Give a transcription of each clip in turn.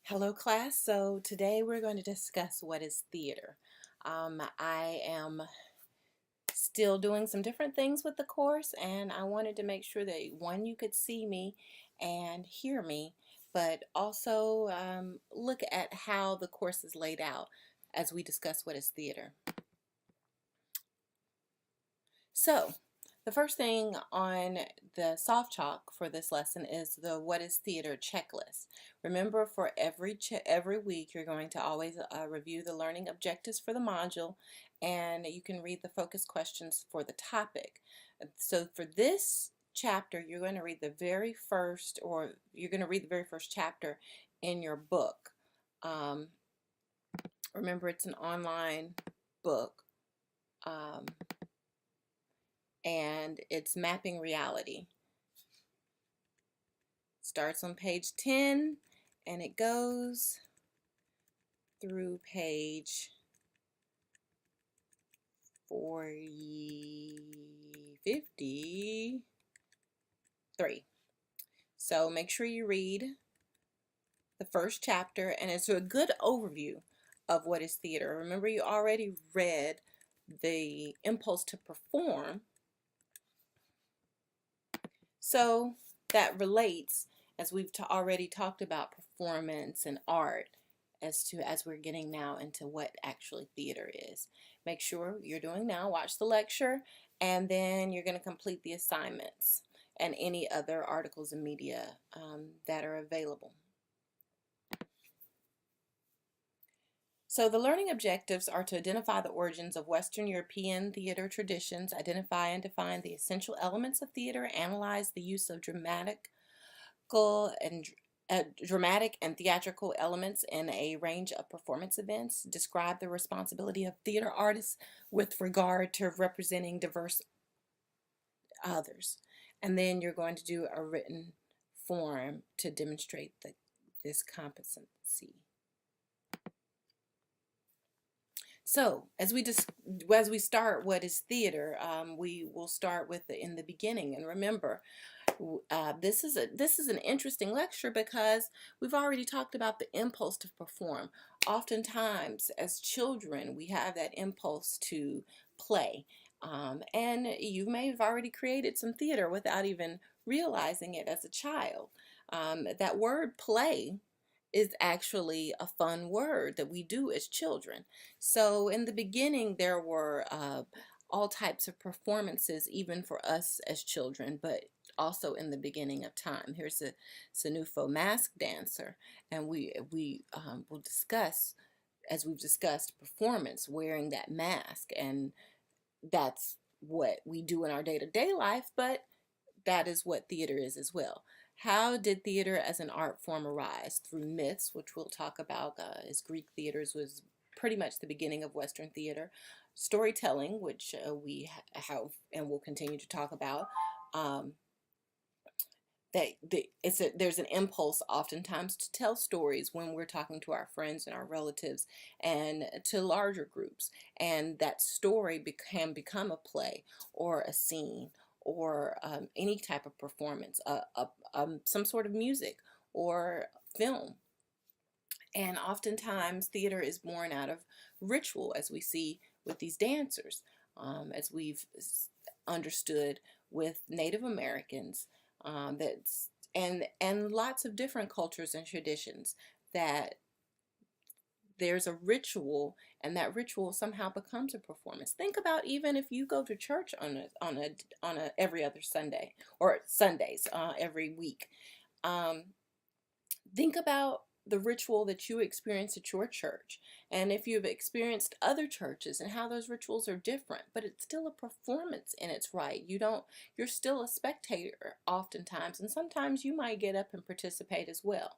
Hello class, so today we're going to discuss what is theater. I am still doing some different things with the course, and I wanted to make sure that one, you could see me and hear me, but also look at how the course is laid out as we discuss what is theater. So, the first thing on the soft chalk for this lesson is the what is theater checklist. Remember, for every week you're going to always review the learning objectives for the module, and you can read the focus questions for the topic. So for this chapter, you're going to read the very first chapter in your book. Remember, it's an online book. And it's mapping reality. Starts on page 10 and it goes through page 53. So make sure you read the first chapter, and it's a good overview of what is theater. Remember, you already read the impulse to perform. So that relates, as we've already talked about performance and art, as we're getting now into what actually theater is. Make sure you're doing now, watch the lecture, and then you're going to complete the assignments and any other articles and media that are available. So the learning objectives are to identify the origins of Western European theater traditions, identify and define the essential elements of theater, analyze the use of dramatic and theatrical elements in a range of performance events, describe the responsibility of theater artists with regard to representing diverse others. And then you're going to do a written form to demonstrate this competency. So as we start what is theater, we will start with in the beginning. And remember, this is an interesting lecture because we've already talked about the impulse to perform. Oftentimes, as children, we have that impulse to play, and you may have already created some theater without even realizing it as a child. That word play is actually a fun word that we do as children. So in the beginning, there were all types of performances, even for us as children, but also in the beginning of time. Here's a Sanufo mask dancer, and we will discuss, as we've discussed, performance, wearing that mask, and that's what we do in our day-to-day life, but that is what theater is as well. How did theater as an art form arise? Through myths, which we'll talk about, as Greek theaters was pretty much the beginning of Western theater. Storytelling, which we have and will continue to talk about. There's an impulse oftentimes to tell stories when we're talking to our friends and our relatives and to larger groups, and that story can become a play or a scene or any type of performance, some sort of music or film. And oftentimes theater is born out of ritual, as we see with these dancers, as we've understood with Native Americans, and lots of different cultures and traditions, that there's a ritual, and that ritual somehow becomes a performance. Think about even if you go to church on a every other Sunday, or Sundays every week. Think about the ritual that you experience at your church, and if you've experienced other churches and how those rituals are different, but it's still a performance in its right. You're still a spectator oftentimes, and sometimes you might get up and participate as well.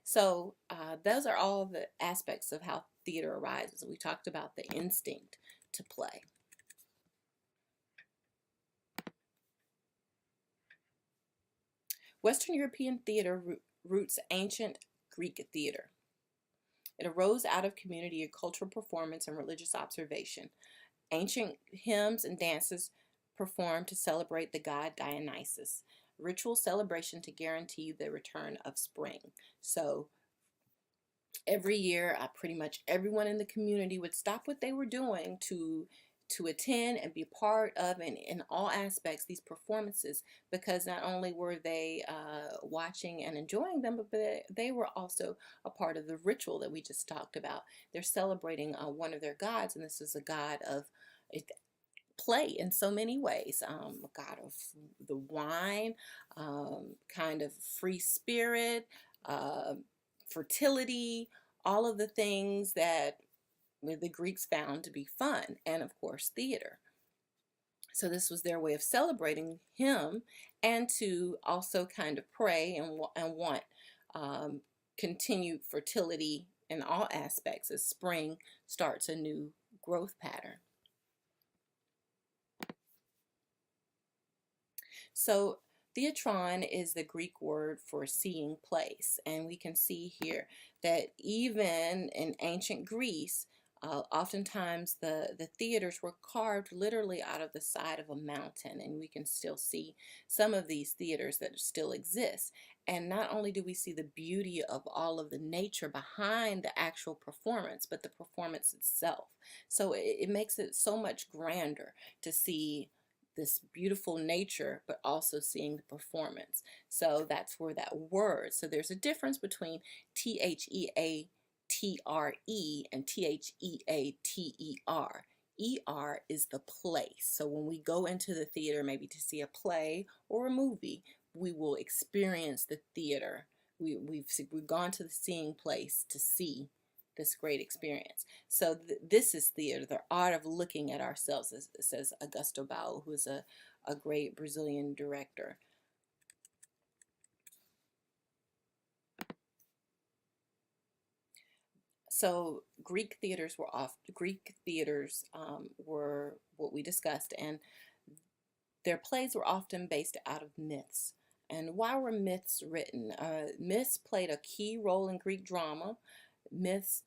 So those are all the aspects of how theater arises. We talked about the instinct to play. Western European theater roots ancient Greek theater. It arose out of community and cultural performance and religious observation. Ancient hymns and dances performed to celebrate the god Dionysus. Ritual celebration to guarantee the return of spring. So Every year, pretty much everyone in the community would stop what they were doing to attend and be part of, and in all aspects, these performances, because not only were they watching and enjoying them, but they were also a part of the ritual that we just talked about. They're celebrating one of their gods, and this is a god of play in so many ways. A god of the wine, kind of free spirit, uh, fertility, all of the things that the Greeks found to be fun, and of course, theater. So this was their way of celebrating him, and to also kind of pray and want um, continued fertility in all aspects as spring starts a new growth pattern. So theatron is the Greek word for seeing place, and we can see here that even in ancient Greece, oftentimes the theaters were carved literally out of the side of a mountain, and we can still see some of these theaters that still exist. And not only do we see the beauty of all of the nature behind the actual performance, but the performance itself. So it makes it so much grander to see this beautiful nature, but also seeing the performance. So that's where that word, so there's a difference between theatre and theater. Er is the place. So when we go into the theater, maybe to see a play or a movie, we will experience the theater. We've gone to the seeing place to see this great experience. So this is theater, the art of looking at ourselves, as says Augusto Boal, who is a great Brazilian director. So Greek theaters were what we discussed, and their plays were often based out of myths. And why were myths written? Myths played a key role in Greek drama. Myths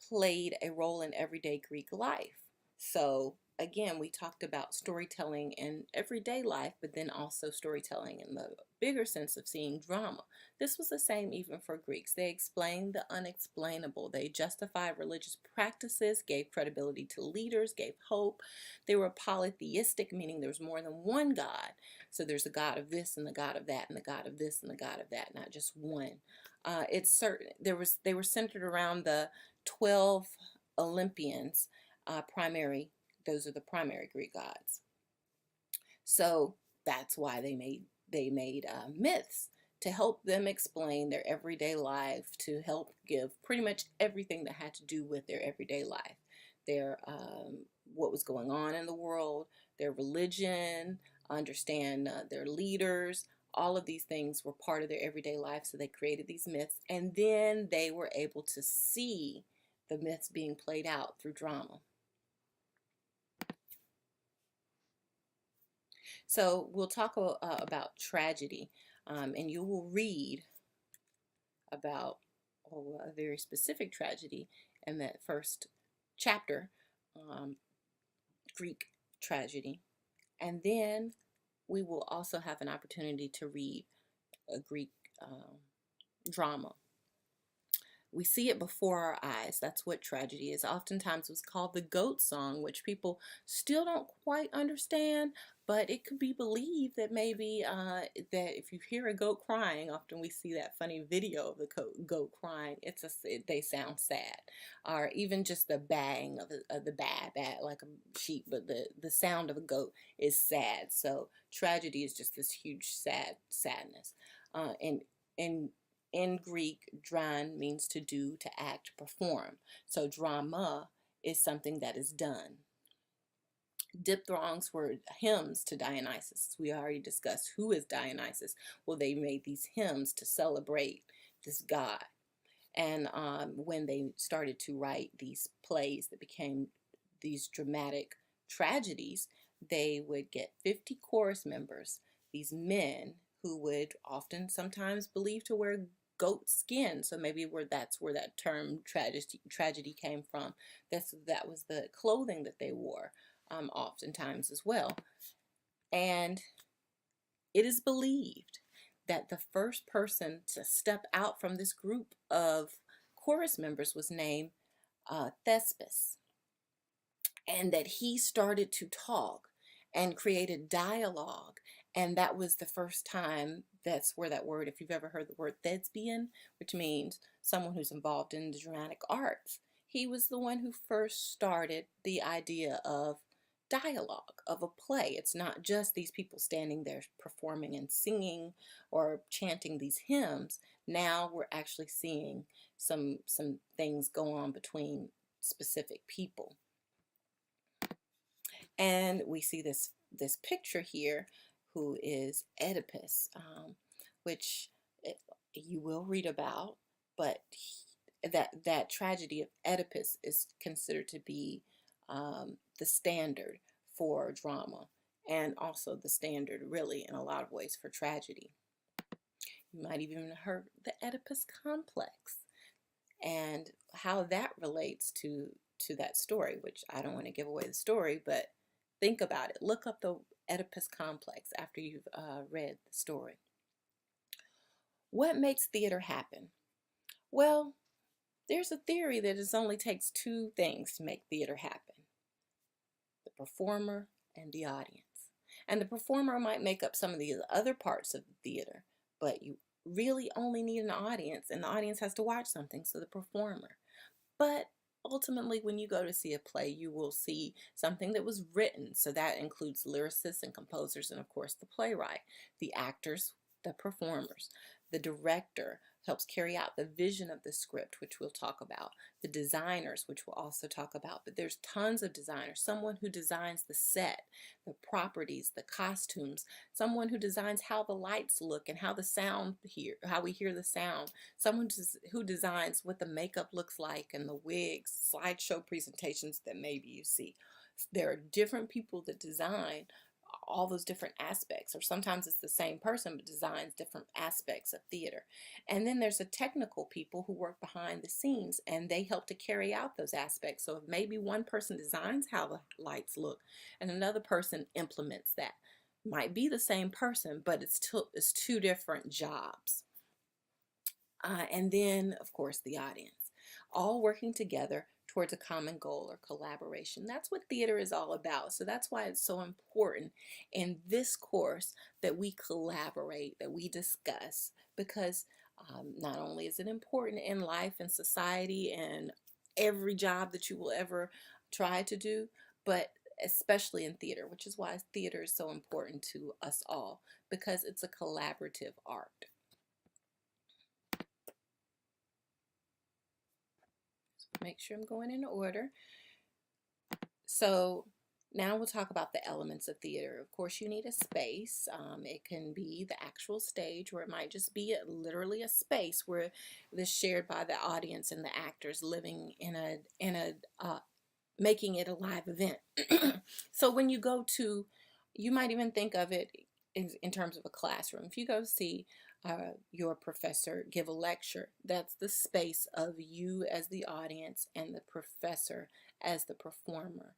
played a role in everyday Greek life. So again, we talked about storytelling in everyday life, but then also storytelling in the bigger sense of seeing drama. This was the same even for Greeks. They explained the unexplainable. They justified religious practices, gave credibility to leaders, gave hope. They were polytheistic, meaning there's more than one God. So there's a God of this and the God of that and the God of this and the God of that, not just one. It's certain they were centered around the 12 Olympians, those are the primary Greek gods. So that's why they made myths to help them explain their everyday life, to help give pretty much everything that had to do with their everyday life, their what was going on in the world, their religion, understand their leaders. All of these things were part of their everyday life, so they created these myths, and then they were able to see the myths being played out through drama. So we'll talk about tragedy, and you will read about a very specific tragedy in that first chapter, Greek tragedy. And then we will also have an opportunity to read a Greek drama. We see it before our eyes. That's what tragedy is. Oftentimes it was called the goat song, which people still don't quite understand, but it could be believed that maybe that if you hear a goat crying, often we see that funny video of the goat crying. They sound sad, or even just the bang of the baa like a sheep, but the sound of a goat is sad. So tragedy is just this huge sadness, and in Greek, dran means to do, to act, perform. So drama is something that is done. Diphthongs were hymns to Dionysus. We already discussed who is Dionysus. Well, they made these hymns to celebrate this god. And when they started to write these plays that became these dramatic tragedies, they would get 50 chorus members, these men who would often sometimes believe to wear goat skin. So maybe that's where that term tragedy came from. That was the clothing that they wore oftentimes as well. And it is believed that the first person to step out from this group of chorus members was named Thespis, and that he started to talk and created dialogue. And that was the first time, that's where that word, if you've ever heard the word thespian, which means someone who's involved in the dramatic arts, he was the one who first started the idea of dialogue, of a play. It's not just these people standing there performing and singing or chanting these hymns. Now we're actually seeing some things go on between specific people. And we see this picture here, who is Oedipus, which you will read about, but that tragedy of Oedipus is considered to be the standard for drama, and also the standard, really, in a lot of ways, for tragedy. You might even have heard the Oedipus complex, and how that relates to that story, which I don't want to give away the story, but think about it. Look up the Oedipus complex after you've read the story. What makes theater happen? Well, there's a theory that it only takes two things to make theater happen: the performer and the audience. And the performer might make up some of the other parts of the theater, but you really only need an audience, and the audience has to watch something, so the performer. But ultimately, when you go to see a play, you will see something that was written. So that includes lyricists and composers, and of course the playwright, the actors, the performers. The director helps carry out the vision of the script, which we'll talk about. The designers, which we'll also talk about. But there's tons of designers. Someone who designs the set, the properties, the costumes. Someone who designs how the lights look and how the sound how we hear the sound. Someone who designs what the makeup looks like and the wigs, slideshow presentations that maybe you see. There are different people that design all those different aspects, or sometimes it's the same person but designs different aspects of theater. And then there's the technical people who work behind the scenes, and they help to carry out those aspects. So if maybe one person designs how the lights look and another person implements that, might be the same person, but it's two different jobs. And then, of course, the audience, all working together towards a common goal or collaboration. That's what theater is all about. So that's why it's so important in this course that we collaborate, that we discuss, because not only is it important in life and society and every job that you will ever try to do, but especially in theater, which is why theater is so important to us all, because it's a collaborative art. Make sure I'm going in order. So now we'll talk about the elements of theater. Of course, you need a space. It can be the actual stage, or it might just be literally a space where it's shared by the audience and the actors living in a making it a live event. So when you go to, you might even think of it in terms of a classroom. If you go see your professor give a lecture, that's the space of you as the audience and the professor as the performer.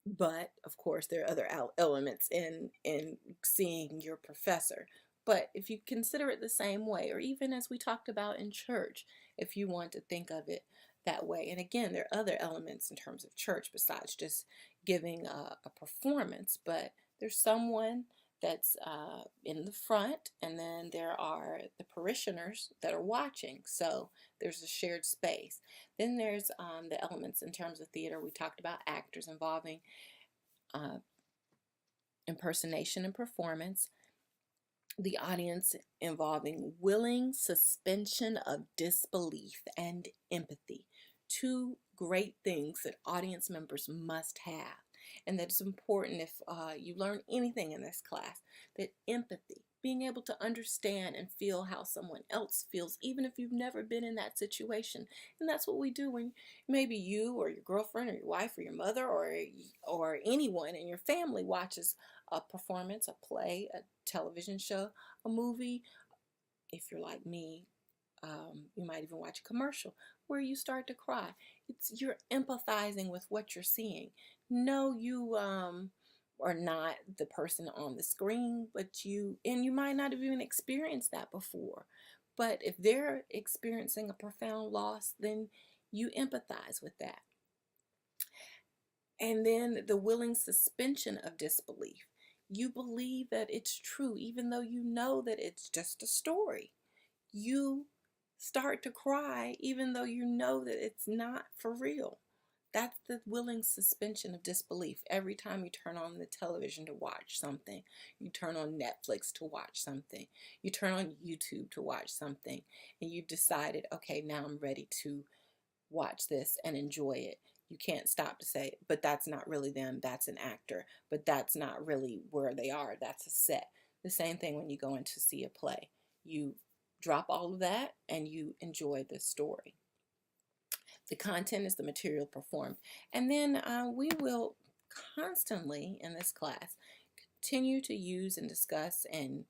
But of course, there are other elements in seeing your professor. But if you consider it the same way, or even as we talked about in church, if you want to think of it that way. And again, there are other elements in terms of church besides just giving a performance, but there's someone that's in the front, and then there are the parishioners that are watching. So there's a shared space. Then there's the elements in terms of theater. We talked about actors involving impersonation and performance. The audience involving willing suspension of disbelief and empathy. Two great things that audience members must have. And that's important if you learn anything in this class, that empathy, being able to understand and feel how someone else feels, even if you've never been in that situation. And that's what we do when maybe you or your girlfriend or your wife or your mother or anyone in your family watches a performance, a play, a television show, a movie. If you're like me, you might even watch a commercial where you start to cry. You're empathizing with what you're seeing. No, you are not the person on the screen, but you might not have even experienced that before. But if they're experiencing a profound loss, then you empathize with that. And then the willing suspension of disbelief. You believe that it's true, even though you know that it's just a story. You start to cry, even though you know that it's not for real. That's the willing suspension of disbelief. Every time you turn on the television to watch something, you turn on Netflix to watch something, you turn on YouTube to watch something, and you've decided, okay, now I'm ready to watch this and enjoy it. You can't stop to say, but that's not really them, that's an actor, but that's not really where they are, that's a set. The same thing when you go in to see a play. You drop all of that and you enjoy the story. The content is the material performed. And then we will constantly in this class continue to use and discuss and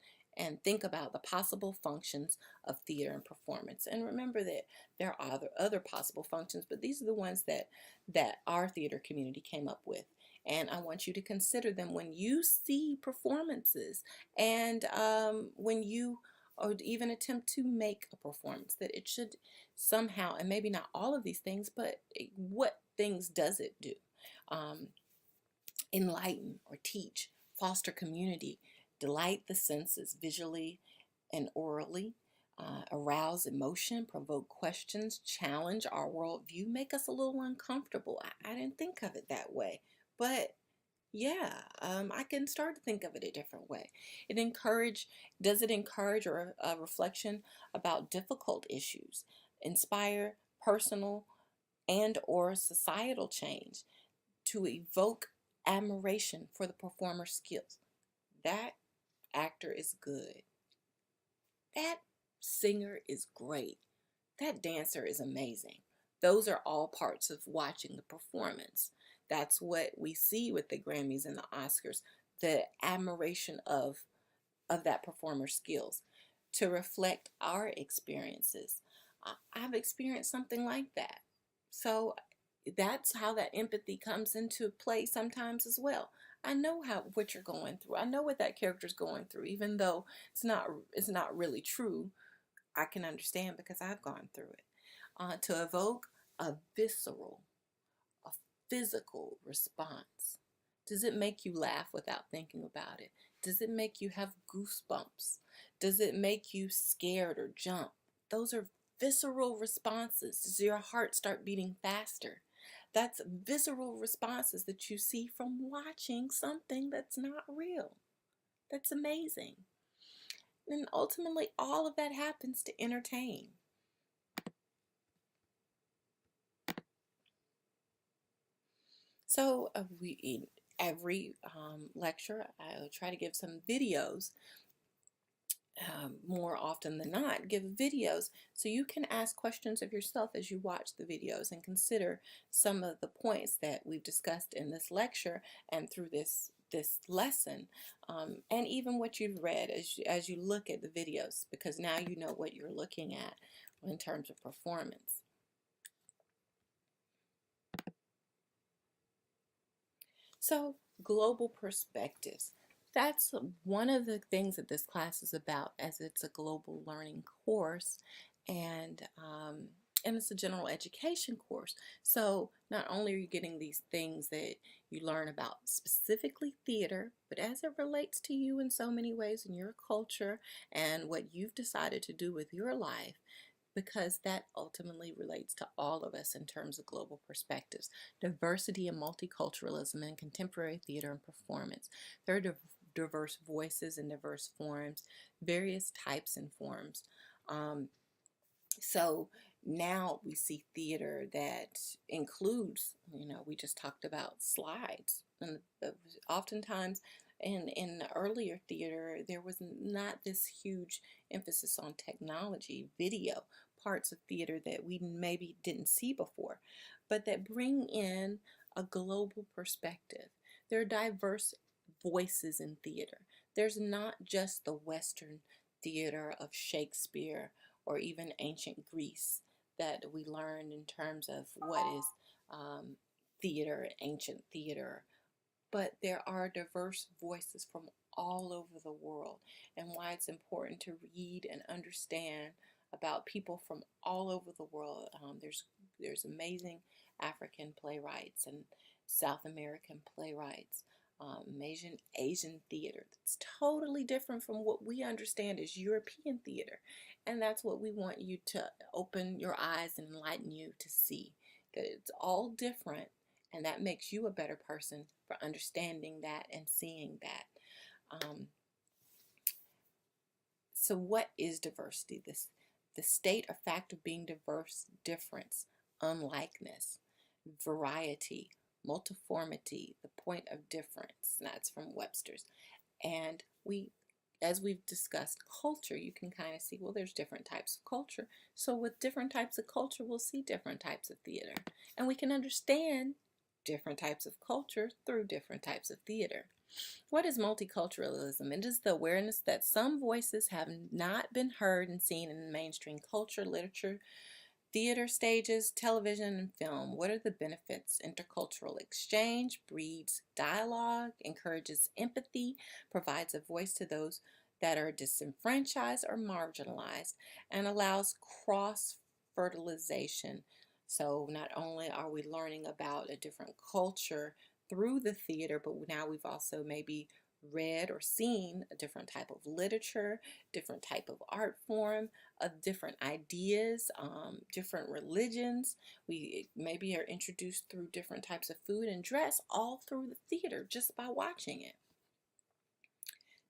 think about the possible functions of theater and performance. And remember that there are other possible functions, but these are the ones that our theater community came up with. And I want you to consider them when you see performances and when you or even attempt to make a performance, that it should somehow, and maybe not all of these things, but what things does it do? Um, Enlighten or teach, foster community, delight the senses visually and orally, arouse emotion, provoke questions, challenge our worldview, make us a little uncomfortable. I didn't think of it that way, but yeah, I can start to think of it a different way. Does it encourage a reflection about difficult issues, inspire personal and or societal change, to evoke admiration for the performer's skills? That actor is good. That singer is great. That dancer is amazing. Those are all parts of watching the performance. That's what we see with the Grammys and the Oscars, the admiration of that performer's skills to reflect our experiences. I've experienced something like that. So that's how that empathy comes into play sometimes as well. I know what you're going through. I know what that character's going through, even though it's not really true. I can understand because I've gone through it. To evoke a visceral, a physical response. Does it make you laugh without thinking about it? Does it make you have goosebumps? Does it make you scared or jump? Those are visceral responses. Does your heart start beating faster? That's visceral responses that you see from watching something that's not real. That's amazing. And ultimately, all of that happens to entertain. So in every lecture, I'll try to give some videos. More often than not, give videos so you can ask questions of yourself as you watch the videos and consider some of the points that we've discussed in this lecture and through this lesson, and even what you've read as you look at the videos, because now you know what you're looking at in terms of performance. So, global perspectives. That's one of the things that this class is about, as it's a global learning course, and and it's a general education course. So not only are you getting these things that you learn about specifically theater, but as it relates to you in so many ways in your culture and what you've decided to do with your life, because that ultimately relates to all of us in terms of global perspectives. Diversity and multiculturalism in contemporary theater and performance. There are diverse voices and diverse forms, various types and forms. So now we see theater that includes, we just talked about slides. And oftentimes in earlier theater, there was not this huge emphasis on technology, video, parts of theater that we maybe didn't see before, but that bring in a global perspective. There are diverse voices in theater. There's not just the Western theater of Shakespeare or even ancient Greece that we learned in terms of what is theater, ancient theater, but there are diverse voices from all over the world, and why it's important to read and understand about people from all over the world. There's amazing African playwrights and South American playwrights, Asian theater that's totally different from what we understand as European theater. And that's what we want you to open your eyes and enlighten you to see, that it's all different, and that makes you a better person for understanding that and seeing that. So what is diversity? The state or fact of being diverse, difference, unlikeness, variety, multiformity, the point of difference. And that's from Webster's. And as we've discussed culture, you can kind of see, well, there's different types of culture. So with different types of culture, we'll see different types of theater. And we can understand different types of culture through different types of theater. What is multiculturalism? It is the awareness that some voices have not been heard and seen in mainstream culture, literature, theater, stages, television, and film. What are the benefits? Intercultural exchange breeds dialogue, encourages empathy, provides a voice to those that are disenfranchised or marginalized, and allows cross-fertilization. So not only are we learning about a different culture through the theater, but now we've also maybe read or seen a different type of literature, different type of art form, of different ideas, different religions. We maybe are introduced through different types of food and dress, all through the theater just by watching it.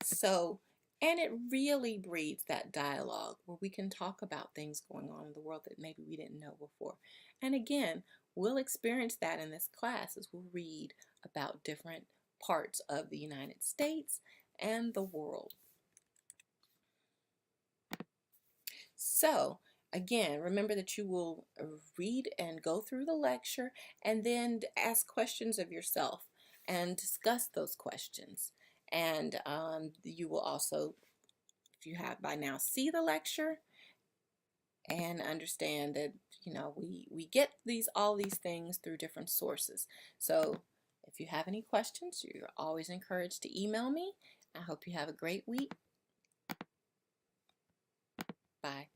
So, and it really breeds that dialogue where we can talk about things going on in the world that maybe we didn't know before. And again, we'll experience that in this class as we'll read about different parts of the United States and the world. So, again, remember that you will read and go through the lecture and then ask questions of yourself and discuss those questions. And you will also, if you have by now, see the lecture and understand that, you know, we get all these things through different sources. So if you have any questions, you're always encouraged to email me. I hope you have a great week. Bye.